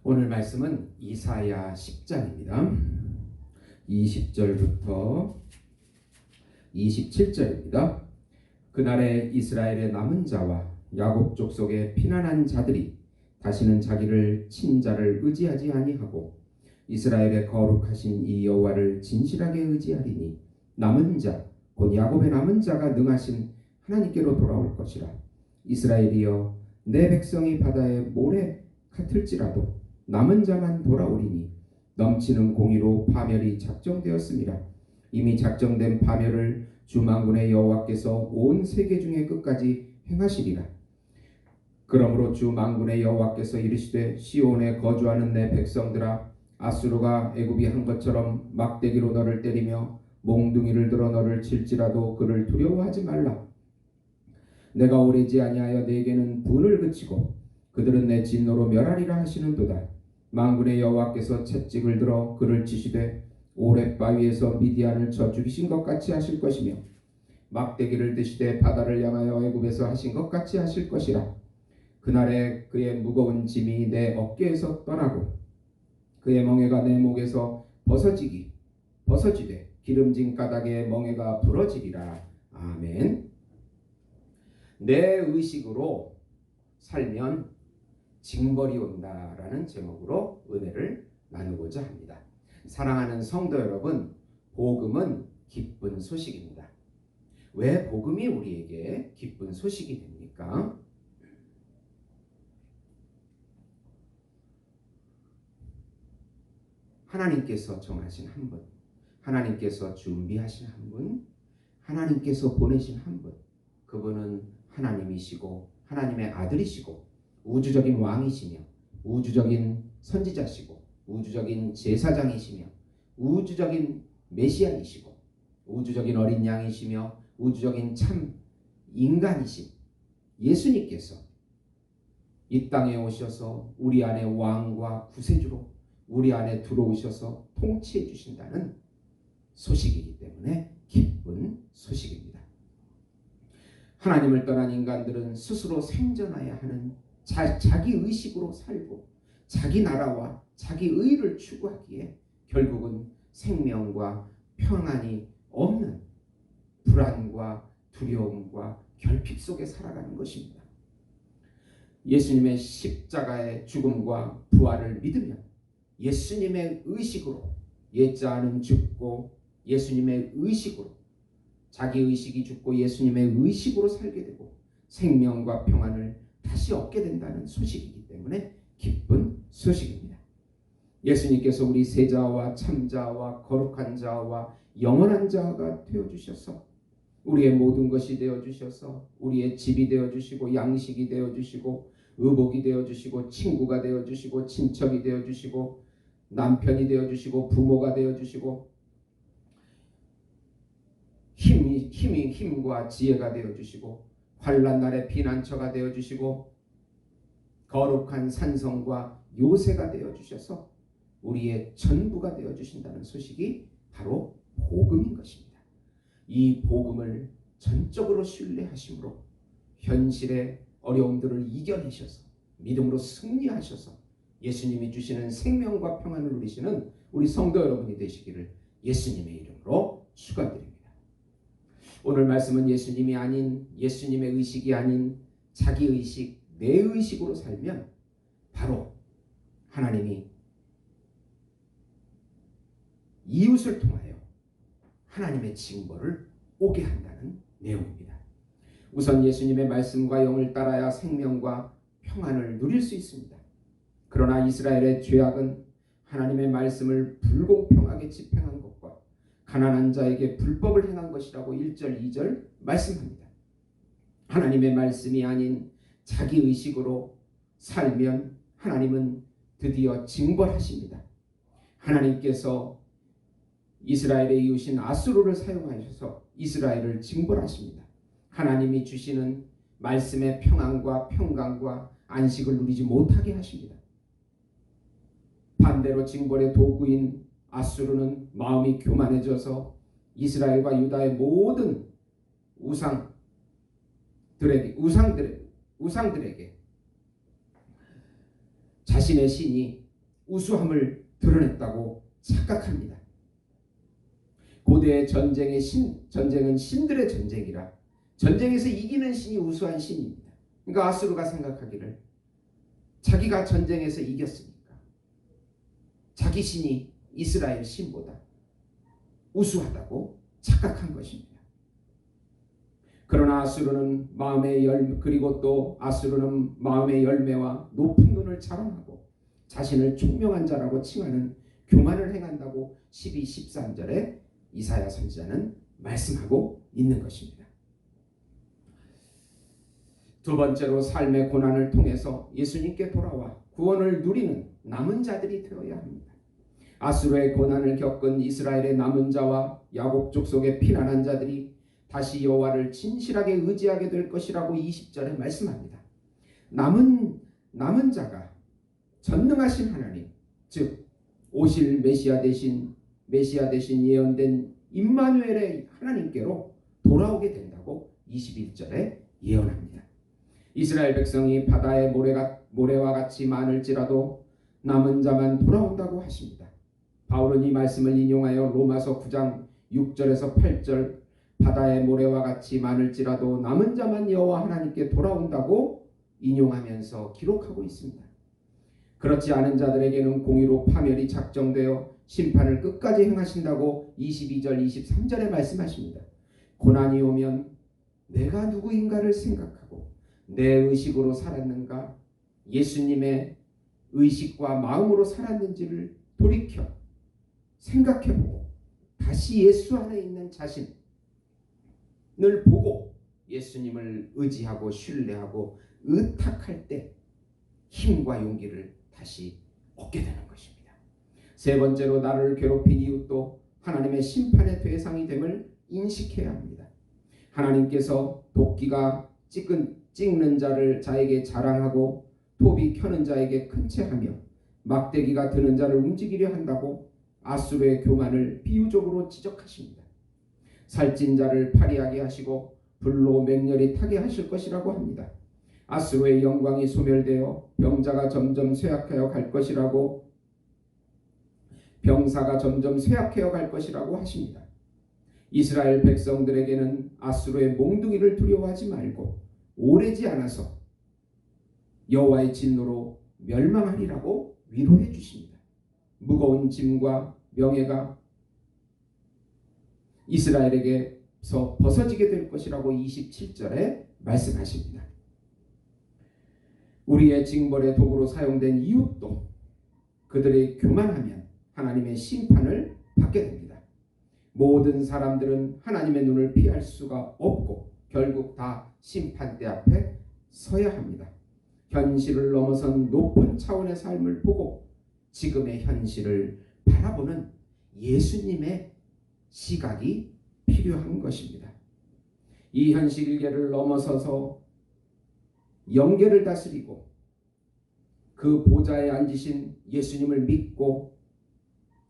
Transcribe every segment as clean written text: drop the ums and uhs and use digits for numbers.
오늘 말씀은 이사야 10장입니다. 20절부터 27절입니다. 그날에 이스라엘의 남은 자와 야곱 족속의 피난한 자들이 다시는 자기를 친자를 의지하지 아니하고 이스라엘의 거룩하신 이 여호와를 진실하게 의지하리니 남은 자 곧 야곱의 남은 자가 능하신 하나님께로 돌아올 것이라. 이스라엘이여 내 백성이 바다의 모래 같을지라도 남은 자만 돌아오리니 넘치는 공의로 파멸이 작정되었습니다. 이미 작정된 파멸을 주 만군의 여호와께서 온 세계 중의 끝까지 행하시리라. 그러므로 주 만군의 여호와께서 이르시되 시온에 거주하는 내 백성들아, 아수르가 애굽이 한 것처럼 막대기로 너를 때리며 몽둥이를 들어 너를 칠지라도 그를 두려워하지 말라. 내가 오래지 아니하여 네게는 분을 그치고 그들은 내 진노로 멸하리라 하시는도다. 만군의 여호와께서 채찍을 들어 그를 치시되 오랫바위에서 미디안을 쳐 죽이신 것 같이 하실 것이며 막대기를 드시되 바다를 향하여 애굽에서 하신 것 같이 하실 것이라. 그날에 그의 무거운 짐이 내 어깨에서 떠나고 그의 멍에가 내 목에서 벗어지되 기름진 가닥에 멍에가 부러지리라. 아멘. 내 의식으로 살면 징벌이 온다라는 제목으로 은혜를 나누고자 합니다. 사랑하는 성도 여러분, 복음은 기쁜 소식입니다. 왜 복음이 우리에게 기쁜 소식이 됩니까? 하나님께서 정하신 한 분, 하나님께서 준비하신 한 분, 하나님께서 보내신 한 분, 그분은 하나님이시고 하나님의 아들이시고 우주적인 왕이시며 우주적인 선지자시고 우주적인 제사장이시며 우주적인 메시아이시고 우주적인 어린 양이시며 우주적인 참 인간이신 예수님께서 이 땅에 오셔서 우리 안에 왕과 구세주로 우리 안에 들어오셔서 통치해 주신다는 소식이기 때문에 기쁜 소식입니다. 하나님을 떠난 인간들은 스스로 생존해야 하는 자기 의식으로 살고 자기 나라와 자기 의를 추구하기에 결국은 생명과 평안이 없는 불안과 두려움과 결핍 속에 살아가는 것입니다. 예수님의 십자가의 죽음과 부활을 믿으면 예수님의 의식으로 옛자는 죽고 예수님의 의식으로 자기 의식이 죽고 예수님의 의식으로 살게 되고 생명과 평안을 다시 얻게 된다는 소식이기 때문에 기쁜 소식입니다. 예수님께서 우리 세자와 참자와 거룩한 자와 영원한 자가 되어주셔서 우리의 모든 것이 되어주셔서 우리의 집이 되어주시고 양식이 되어주시고 의복이 되어주시고 친구가 되어주시고 친척이 되어주시고 남편이 되어주시고 부모가 되어주시고 힘과 지혜가 되어주시고 환난 날의 피난처가 되어주시고 거룩한 산성과 요새가 되어주셔서 우리의 전부가 되어주신다는 소식이 바로 복음인 것입니다. 이 복음을 전적으로 신뢰하심으로 현실의 어려움들을 이겨내셔서 믿음으로 승리하셔서 예수님이 주시는 생명과 평안을 누리시는 우리 성도 여러분이 되시기를 예수님의 이름으로 축원드립니다. 오늘 말씀은 예수님이 아닌 예수님의 의식이 아닌 자기 의식, 내 의식으로 살면 바로 하나님이 이웃을 통하여 하나님의 징벌을 오게 한다는 내용입니다. 우선 예수님의 말씀과 영을 따라야 생명과 평안을 누릴 수 있습니다. 그러나 이스라엘의 죄악은 하나님의 말씀을 불공평하게 집행한 것과 가난한 자에게 불법을 행한 것이라고 1절 2절 말씀합니다. 하나님의 말씀이 아닌 자기 의식으로 살면 하나님은 드디어 징벌하십니다. 하나님께서 이스라엘의 이웃인 아수르를 사용하셔서 이스라엘을 징벌하십니다. 하나님이 주시는 말씀의 평안과 평강과 안식을 누리지 못하게 하십니다. 반대로 징벌의 도구인 아수르는 마음이 교만해져서 이스라엘과 유다의 모든 우상들에게 자신의 신이 우수함을 드러냈다고 착각합니다. 고대의 전쟁은 신들의 전쟁이라 전쟁에서 이기는 신이 우수한 신입니다. 그러니까 아수르가 생각하기를 자기가 전쟁에서 이겼으니까 자기 신이 이스라엘 신보다 우수하다고 착각한 것입니다. 그러나 아수르는 마음의 열매와 높은 눈을 자랑하고 자신을 총명한 자라고 칭하는 교만을 행한다고 12, 13절에 이사야 선지자는 말씀하고 있는 것입니다. 두 번째로 삶의 고난을 통해서 예수님께 돌아와 구원을 누리는 남은 자들이 되어야 합니다. 아수르의 고난을 겪은 이스라엘의 남은 자와 야곱 족속의 피난한 자들이 다시 여호와를 진실하게 의지하게 될 것이라고 20절에 말씀합니다. 남은 자가 전능하신 하나님, 즉 오실 메시아 대신 예언된 임마누엘의 하나님께로 돌아오게 된다고 21절에 예언합니다. 이스라엘 백성이 바다의 모래와 같이 많을지라도 남은 자만 돌아온다고 하십니다. 바울은 이 말씀을 인용하여 로마서 9장 6절에서 8절 바다의 모래와 같이 많을지라도 남은 자만 여호와 하나님께 돌아온다고 인용하면서 기록하고 있습니다. 그렇지 않은 자들에게는 공의로 파멸이 작정되어 심판을 끝까지 행하신다고 22절 23절에 말씀하십니다. 고난이 오면 내가 누구인가를 생각하고 내 의식으로 살았는가 예수님의 의식과 마음으로 살았는지를 돌이켜 생각해보고 다시 예수 안에 있는 자신을 보고 예수님을 의지하고 신뢰하고 의탁할 때 힘과 용기를 다시 얻게 되는 것입니다. 세 번째로 나를 괴롭힌 이웃도 하나님의 심판의 대상이 됨을 인식해야 합니다. 하나님께서 도끼가 찍는 자에게 자랑하고 톱이 켜는 자에게 큰 채하며 막대기가 드는 자를 움직이려 한다고 아수르의 교만을 비유적으로 지적하십니다. 살찐 자를 파리하게 하시고 불로 맹렬히 타게 하실 것이라고 합니다. 아수르의 영광이 소멸되어 병사가 점점 쇠약해져 갈 것이라고 하십니다. 이스라엘 백성들에게는 아수르의 몽둥이를 두려워하지 말고 오래지 않아서 여호와의 진노로 멸망하리라고 위로해 주십니다. 무거운 짐과 명예가 이스라엘에게서 벗어지게 될 것이라고 27절에 말씀하십니다. 우리의 징벌의 도구로 사용된 이웃도 그들이 교만하면 하나님의 심판을 받게 됩니다. 모든 사람들은 하나님의 눈을 피할 수가 없고 결국 다 심판대 앞에 서야 합니다. 현실을 넘어선 높은 차원의 삶을 보고 지금의 현실을 바라보는 예수님의 시각이 필요한 것입니다. 이 현실계를 넘어서서 영계를 다스리고 그 보좌에 앉으신 예수님을 믿고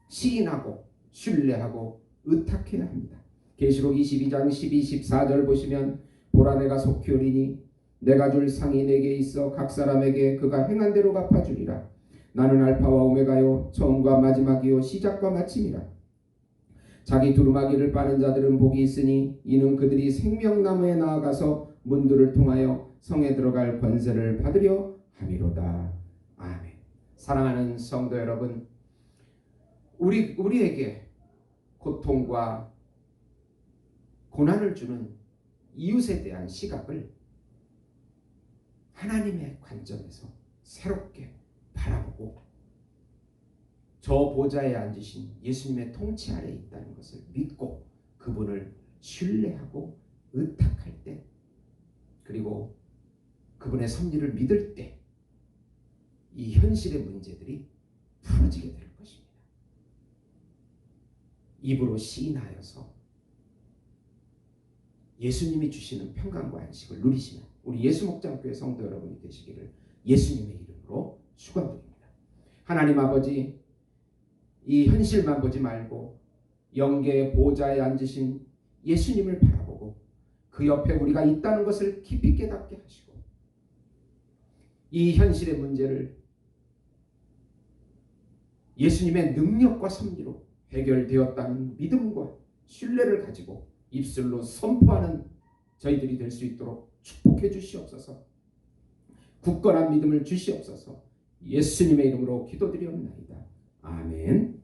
시인하고 신뢰하고 의탁해야 합니다. 계시록 22장 12, 14절 보시면 보라 내가 속히 오리니 내가 줄 상이 내게 있어 각 사람에게 그가 행한 대로 갚아주리라. 나는 알파와 오메가요 처음과 마지막이요 시작과 마침이라. 자기 두루마기를 빠는 자들은 복이 있으니 이는 그들이 생명나무에 나아가서 문들을 통하여 성에 들어갈 권세를 받으려 함이로다. 아멘. 사랑하는 성도 여러분, 우리에게 고통과 고난을 주는 이웃에 대한 시각을 하나님의 관점에서 새롭게 바라보고 저 보좌에 앉으신 예수님의 통치 아래에 있다는 것을 믿고 그분을 신뢰하고 의탁할 때 그리고 그분의 섭리를 믿을 때 이 현실의 문제들이 풀어지게 될 것입니다. 입으로 시인하여서 예수님이 주시는 평강과 안식을 누리시는 우리 예수목장교회 성도 여러분이 되시기를 예수님의 이름으로 축원드립니다. 하나님 아버지, 이 현실만 보지 말고 영계의 보좌에 앉으신 예수님을 바라보고 그 옆에 우리가 있다는 것을 깊이 깨닫게 하시고 이 현실의 문제를 예수님의 능력과 섭리로 해결되었다는 믿음과 신뢰를 가지고 입술로 선포하는 저희들이 될 수 있도록 축복해 주시옵소서. 굳건한 믿음을 주시옵소서. 예수님의 이름으로 기도드리옵나이다. 아멘.